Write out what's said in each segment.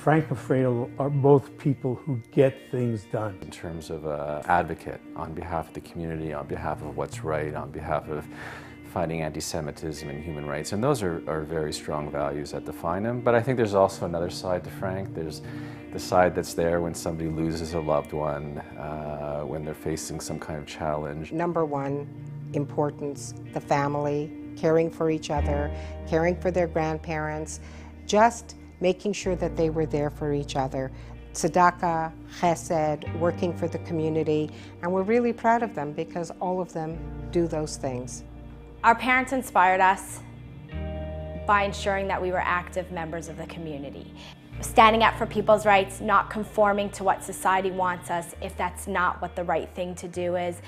Frank and Fredo are both people who get things done. In terms of an advocate on behalf of the community, on behalf of what's right, on behalf of fighting anti-Semitism and human rights, and those are very strong values that define him. But I think there's also another side to Frank. There's the side that's there when somebody loses a loved one, when they're facing some kind of challenge. Number one, importance, the family, caring for each other, caring for their grandparents, just making sure that they were there for each other. Tzedakah, chesed, working for the community, and we're really proud of them because all of them do those things. Our parents inspired us by ensuring that we were active members of the community. Standing up for people's rights, not conforming to what society wants us if that's not what the right thing to do is,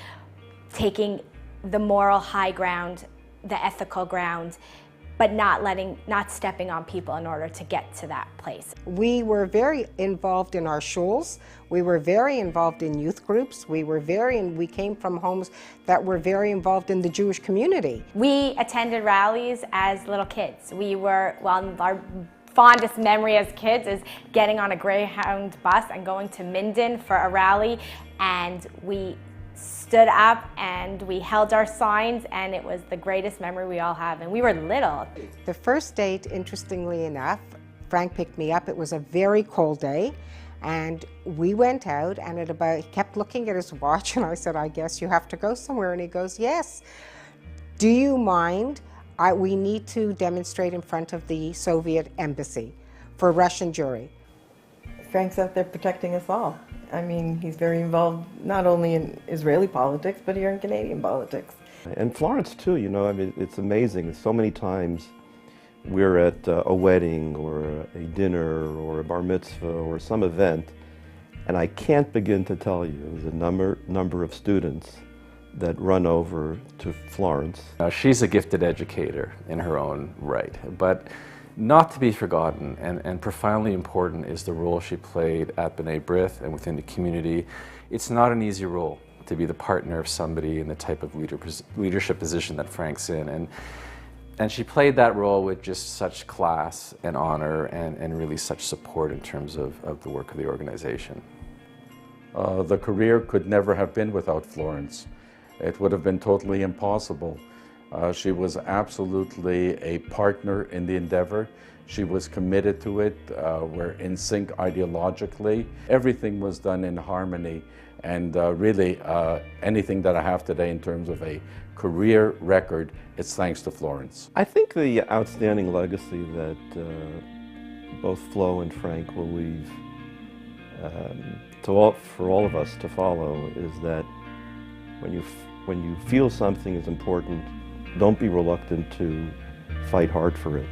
taking the moral high ground, the ethical ground, but not stepping on people in order to get to that place. We were very involved in our shuls. We were very involved in youth groups. We came from homes that were very involved in the Jewish community. We attended rallies as little kids. Our fondest memory as kids is getting on a Greyhound bus and going to Minden for a rally, and we stood up and we held our signs, and it was the greatest memory we all have, and we were little. The first date, interestingly enough, Frank picked me up. It was a very cold day, and we went out, and he kept looking at his watch, and I said, I guess you have to go somewhere, and he goes, yes. Do you mind? We need to demonstrate in front of the Soviet embassy for a Russian jury. Frank's out there protecting us all. I mean, he's very involved not only in Israeli politics, but here in Canadian politics. And Florence too, you know, I mean, it's amazing. So many times we're at a wedding or a dinner or a bar mitzvah or some event, and I can't begin to tell you the number of students that run over to Florence. She's a gifted educator in her own right, but not to be forgotten and profoundly important is the role she played at B'nai B'rith and within the community. It's not an easy role to be the partner of somebody in the type of leadership position that Frank's in. And she played that role with just such class and honor and really such support in terms of the work of the organization. The career could never have been without Florence. It would have been totally impossible. She was absolutely a partner in the endeavor. She was committed to it. We're in sync ideologically. Everything was done in harmony. And really, anything that I have today in terms of a career record, it's thanks to Florence. I think the outstanding legacy that both Flo and Frank will leave for all of us to follow is that when you feel something is important, don't be reluctant to fight hard for it.